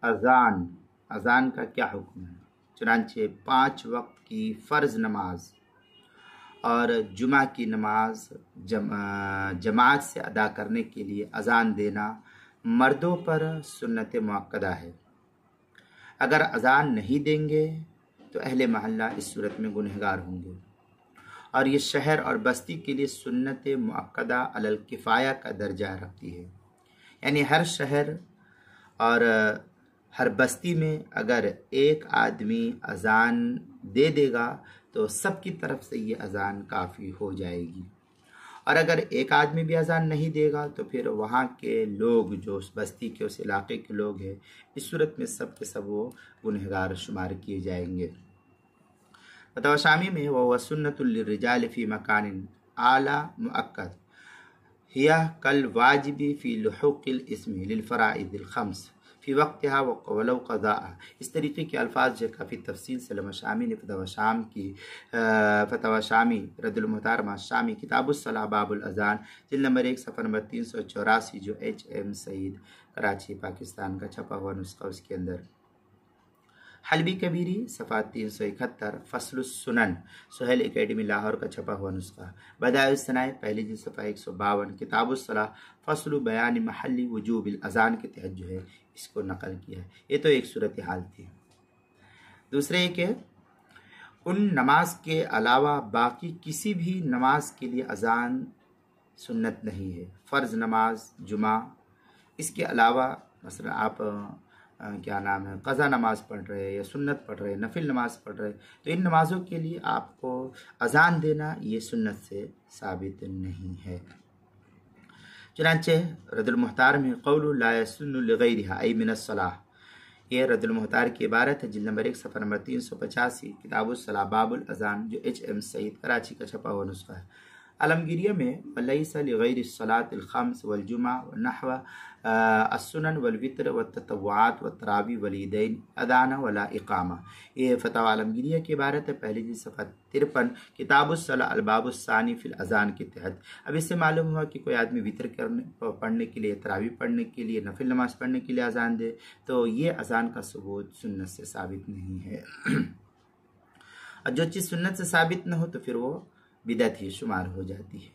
اذان کا کیا حکم ہے؟ چنانچہ 5 وقت کی فرض نماز اور جمعہ کی نماز جماعت سے ادا کرنے کے لیے اذان دینا مردوں پر سنت مؤکدہ ہے۔ اگر اذان نہیں دیں گے تو اہل محلہ اس صورت میں گنہگار ہوں گے، اور یہ شہر اور بستی کے لیے سنت مؤکدہ علی الکفایہ کا درجہ رکھتی ہے، یعنی ہر شہر اور ہر بستی میں اگر ایک آدمی اذان دے گا تو سب کی طرف سے یہ اذان کافی ہو جائے گی، اور اگر ایک آدمی بھی اذان نہیں دے گا تو پھر وہاں کے لوگ جو اس بستی کے اس علاقے کے لوگ ہیں، اس صورت میں سب کے سب وہ گنہگار شمار کیے جائیں گے۔ فتویٰ شامی میں وہ سنت للرجال فی مکان اعلی مؤکد ہی کل واجبی فی لحوق الاسم للفرائض الخمس فی وقتها ولو قضاء۔ اس طریقے کے الفاظ جو کافی تفصیل سے علامہ شامی نے فتویٰ شامی رد المحترمہ شامی کتاب الصلاۃ باب الاذان جلد نمبر 1 صفحہ نمبر 384 جو HM سعید کراچی پاکستان کا چھپا ہوا نسخہ، اس کے اندر حلبی کبیری صفحہ 371 فصل السنن سہیل اکیڈمی لاہور کا چھپا ہوا نسخہ، بدائع الثناء پہلی جلد صفحہ 152 کتاب الصلاۃ فصل بیان محلی وجوب الاذان کے تحت جو ہے اس کو نقل کیا ہے۔ یہ تو ایک صورتحال تھی۔ دوسرے یہ کہ ان نماز کے علاوہ باقی کسی بھی نماز کے لیے اذان سنت نہیں ہے۔ فرض نماز جمعہ، اس کے علاوہ مثلا آپ قضا نماز پڑھ رہے یا سنت پڑھ رہے، نفل نماز پڑھ رہے، تو ان نمازوں کے لیے آپ کو اذان دینا یہ سنت سے ثابت نہیں ہے۔ چنانچہ رد المحتار میں قول لا یسن لغیرها ای من الصلاۃ، یہ رد المحتار کی عبارت ہے، جلد نمبر 1 صفحہ نمبر 385 کتاب الصلاۃ باب الاذان جو HM سعید کراچی کا چھپا ہوا نسخہ ہے۔ عالمگیریہ میں ولیس لغیر الصلاۃ الخمس والجمعہ ونحو السنن والوتر والتطوعات والتراویح والعیدین اذان ولا اقامہ، یہ فتاوی عالمگیریہ کی عبارت ہے، پہلی جلد صفحہ 53 کتاب الصلاۃ الباب الثانی فی الاذان کے تحت۔ اب اس سے معلوم ہوا کہ کوئی آدمی وتر پڑھنے کے لیے، تراویح پڑھنے کے لیے، نفل نماز پڑھنے کے لیے اذان دے تو یہ اذان کا ثبوت سنت سے ثابت نہیں ہے، اور جو چیز سنت سے ثابت نہ ہو تو پھر وہ بدعت ہی شمار ہو جاتی ہے۔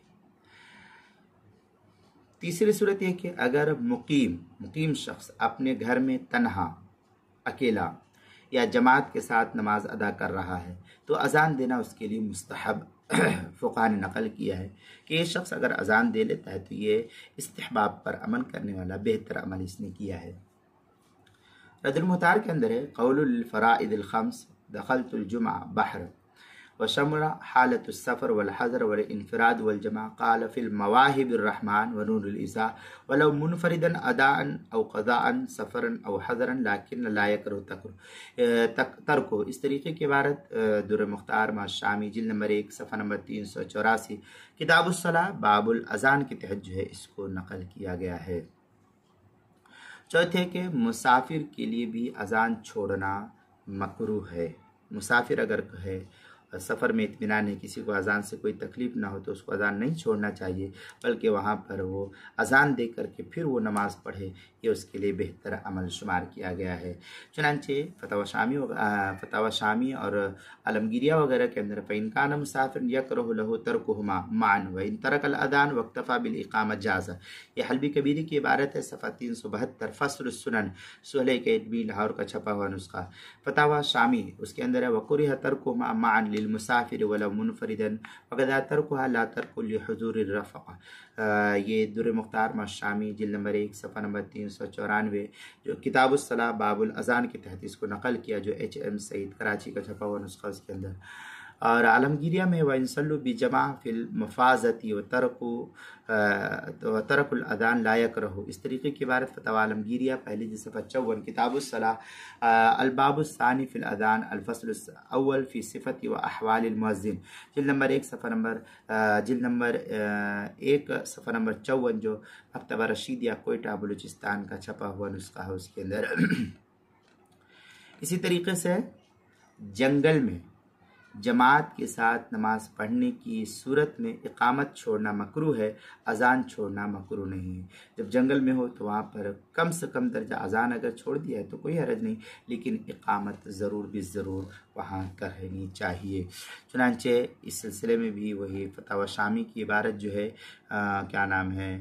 تیسری صورت یہ کہ اگر مقیم شخص اپنے گھر میں تنہا، اکیلا یا جماعت کے ساتھ نماز ادا کر رہا ہے تو اذان دینا اس کے لیے مستحب فقہا نے نقل کیا ہے کہ یہ شخص اگر اذان دے لیتا ہے تو یہ استحباب پر عمل کرنے والا بہتر عمل اس نے کیا ہے۔ رد المحتار کے اندر ہے قول الفرائض الخمس دخلت الجمعہ بحر وشمر حالت السفر والحضر والانفراد والجمع قال فی المواہب الرحمن ونور الإساء ولو منفردا اداء او قضاء سفرا او حضرا لیکن لا یکرہ ترکو۔ اس طریقے کی عبارت در مختار ما شامی جلد نمبر 1 صفحہ نمبر 384 کتاب الصلاۃ باب الاذان کے تحت جو ہے اس کو نقل کیا گیا ہے۔ چوتھے کہ مسافر کے لیے بھی اذان چھوڑنا مکروہ ہے۔ مسافر اگر کہے سفر میں اطمینان ہے، کسی کو اذان سے کوئی تکلیف نہ ہو تو اس کو اذان نہیں چھوڑنا چاہیے، بلکہ وہاں پر وہ اذان دے کر کے پھر وہ نماز پڑھے، یہ اس کے لیے بہتر عمل شمار کیا گیا ہے۔ چنانچہ فتاوی شامی اور عالمگیریہ وغیرہ کے اندر فإن كان مسافر يكره له تركهما معا وإن ترك الأذان واكتفى بالإقامة جاز، یہ حلبی کبیری کی عبارت ہے، صفحہ 372 فصل السنن سہیل اکیڈمی لاہور کا چھپا ہوا نسخہ۔ فتاوی شامی اس کے اندر ہے وَكُرِهَ تَرْكُهُمَا مَعًا لِلْمُسَافِرِ وَلَوْ مُنْفَرِدًا وَكَذَا تَرْكُهَا لَا تَرْكُ لِحُضُورِ الرَّفَقَةِ، یہ در مختار ما شامی جلد نمبر 1 صفحہ نمبر 394 جو کتاب الصلاۃ باب الاذان کے تحت اس کو نقل کیا، جو HM سعید کراچی کا چھپا ہوا نسخہ اس کے اندر۔ اور عالمگیریہ میں وَإِن صَلُّوا بِجَمَاعَةٍ فِي الْمَفَازَةِ وَتَرَكُوا الْأَذَانَ لَا يَكْرَهُ، اس طریقے کی عبارت فتاوی عالمگیریہ پہلی جلد صفحہ 54 کتاب الصلاۃ الباب الثانی فی الاذان الفصل الاول فی صفت و احوال المؤذن جلد نمبر 1 صفحہ نمبر 1 صفحہ نمبر 54 جو مکتبہ رشیدیہ کوئٹہ بلوچستان کا چھپا ہوا نسخہ ہے اس کے اندر۔ اسی طریقے سے جنگل میں جماعت کے ساتھ نماز پڑھنے کی صورت میں اقامت چھوڑنا مکروہ ہے، اذان چھوڑنا مکروہ نہیں ہے۔ جب جنگل میں ہو تو وہاں پر کم سے کم درجہ اذان اگر چھوڑ دیا ہے تو کوئی حرج نہیں، لیکن اقامت ضرور بھی ضرور وہاں کرنی چاہیے۔ چنانچہ اس سلسلے میں بھی وہی فتاوی شامی کی عبارت جو ہے کیا نام ہے،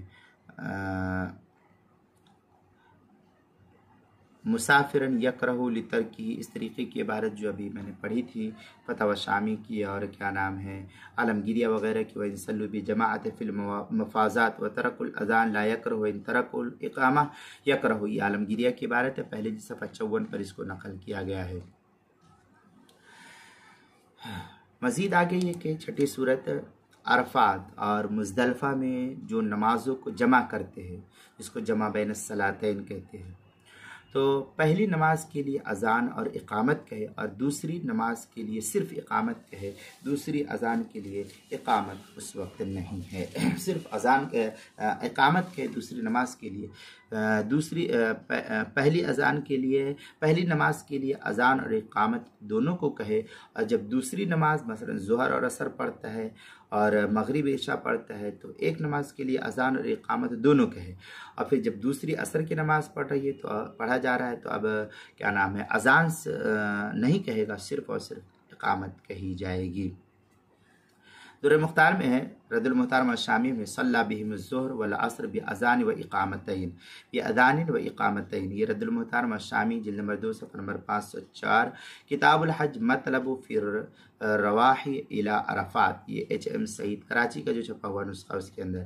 مسافرن یکرہ لترکی، اس طریقے کی عبارت جو ابھی میں نے پڑھی تھی فتاوی شامی کی، اور کیا نام ہے عالمگیریہ وغیرہ کی، وَإِن صَلُّوا بِجَمَاعَةٍ فِي الْمَفَازَاتِ وَتَرَكُوا الْأَذَانَ لَا يَكْرَهُ وَإِن تَرَكُوا الْإِقَامَةَ يَكْرَهُ، یہ عالمگیریہ کی عبارت ہے، پہلے جی صفحہ 54 پر اس کو نقل کیا گیا ہے۔ مزید آگے یہ کہ چھٹی صورت عرفات اور مزدلفہ میں جو نمازوں کو جمع کرتے ہیں، جس کو جمع بین الصلاتین کہتے ہیں، تو پہلی نماز کے لیے اذان اور اقامت کہے، اور دوسری نماز کے لیے صرف اقامت کہے، دوسری اذان کے لیے اقامت اس وقت نہیں ہے، صرف اذان اقامت کہے دوسری نماز کے لیے، پہلی اذان کے لیے، پہلی نماز کے لیے اذان اور اقامت دونوں کو کہے، اور جب دوسری نماز مثلا ظہر اور عصر پڑھتا ہے اور مغرب عشاء پڑھتا ہے تو ایک نماز کے لیے اذان اور اقامت دونوں کہے، اور پھر جب دوسری عصر کی نماز پڑھا جا رہا ہے تو اب کیا نام ہے اذان نہیں کہے گا، صرف اور صرف اقامت کہی جائے گی۔ در مختار میں ہے، رد المحترم الشامی میں صلی بہم الظہر والعصر باذان و اقامتین، باذان و اقامتین، یہ رد المحترم الشامی جلد نمبر 2 صفحہ نمبر 504، کتاب الحج مطلب فی رواح الی عرفات، یہ ایچ ایم سعید کراچی کا جو چھپا ہوا نسخہ اس کے اندر۔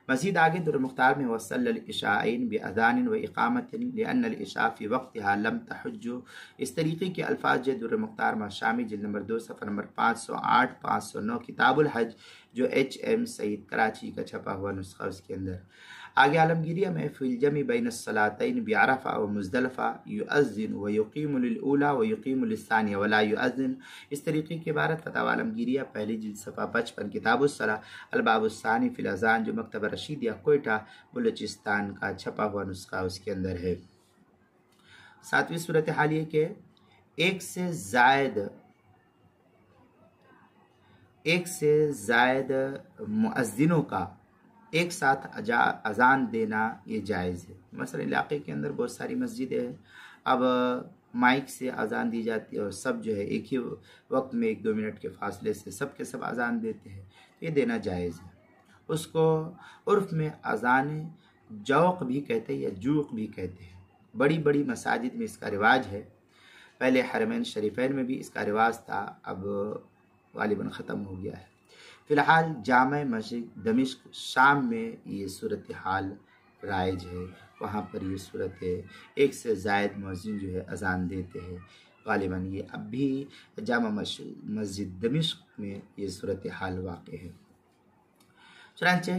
مزید آگے در مختار میں وصلی العشاءین باذان و اقامت لان العشاء فی وقتها لم تحج، اس طریقے کے الفاظ جو در مختار میں شامی جلد نمبر 2 صفحہ نمبر 508 509 کتاب الحج جو ایچ ایم سعید کراچی کا چھپا ہوا نسخہ اس کے اندر۔ آگے عالمگیریہ میں فی الجمع بین الصلاتین بعرفہ و مزدلفہ یؤذن و یقیم للأولی و یقیم للثانیہ ولا یؤذن، اس طریقے کی عبارت فتاوی عالمگیریہ پہلی جلد صفحہ 55 کتاب الصلاۃ الباب الثانی فی الاذان جو مکتبہ رشیدیہ کوئٹہ بلوچستان کا چھپا ہوا نسخہ اس کے اندر ہے۔ ساتویں صورتحال یہ کہ ایک سے زائد مؤذنوں کا ایک ساتھ اذان دینا یہ جائز ہے۔ مثلا علاقے کے اندر بہت ساری مسجدیں ہیں، اب مائک سے اذان دی جاتی ہے اور سب جو ہے ایک ہی وقت میں 1-2 منٹ کے فاصلے سے سب کے سب اذان دیتے ہیں، یہ دینا جائز ہے۔ اس کو عرف میں اذان جوق بھی کہتے ہیں یا جوق بھی کہتے ہیں۔ بڑی بڑی مساجد میں اس کا رواج ہے، پہلے حرمین شریفین میں بھی اس کا رواج تھا، اب غالباً ختم ہو گیا ہے۔ فی الحال جامع مسجد دمشق شام میں یہ صورتحال رائج ہے، وہاں پر یہ صورت ہے، ایک سے زائد مؤذن جو ہے اذان دیتے ہیں، غالباً یہ اب بھی جامع مسجد دمشق میں یہ صورتحال واقع ہے۔ چنانچہ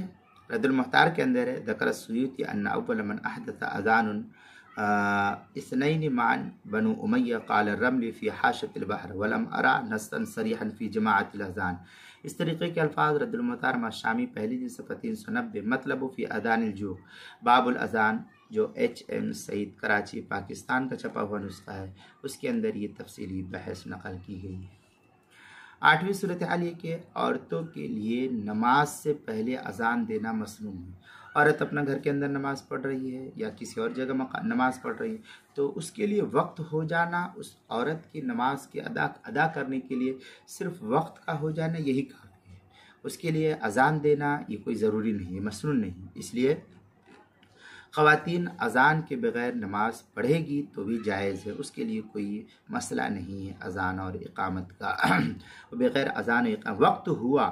رد المختار کے اندر ہے ذکر السیوطی ان اول من احدث اذان اثنین معا بنو امیہ قال الرمل فی حاشۃ البحر ولم ارى نصا صریحا فی جماعت الاذان، اس طریقے کے الفاظ رد المختار شامی پہلی جلد صفحہ 390 مطلب فی اذان الجوع باب الاذان جو ایچ ایم سعید کراچی پاکستان کا چھپا ہوا نسخہ ہے، اس کے اندر یہ تفصیلی بحث نقل کی گئی ہے۔ 8ویں صورتحال یہ کہ عورتوں کے لیے نماز سے پہلے اذان دینا مسنون ہے۔ عورت اپنا گھر کے اندر نماز پڑھ رہی ہے یا کسی اور جگہ نماز پڑھ رہی ہے تو اس کے لیے وقت ہو جانا، اس عورت کی نماز کے ادا کرنے کے لیے صرف وقت کا ہو جانا یہی کافی ہے، اس کے لیے اذان دینا یہ کوئی ضروری نہیں ہے، مسنون نہیں، اس لیے خواتین اذان کے بغیر نماز پڑھے گی تو بھی جائز ہے، اس کے لیے کوئی مسئلہ نہیں ہے اذان اور اقامت کا۔ بغیر اذان و اقامت وقت ہوا،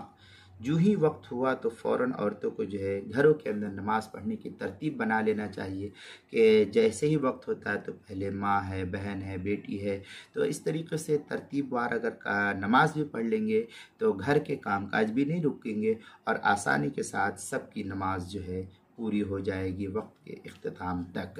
جو ہی وقت ہوا تو فوراً عورتوں کو جو ہے گھروں کے اندر نماز پڑھنے کی ترتیب بنا لینا چاہیے کہ جیسے ہی وقت ہوتا ہے تو پہلے ماں ہے، بہن ہے، بیٹی ہے، تو اس طریقے سے ترتیب وار اگر نماز بھی پڑھ لیں گے تو گھر کے کام کاج بھی نہیں رکیں گے اور آسانی کے ساتھ سب کی نماز جو ہے پوری ہو جائے گی وقت کے اختتام تک۔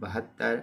72,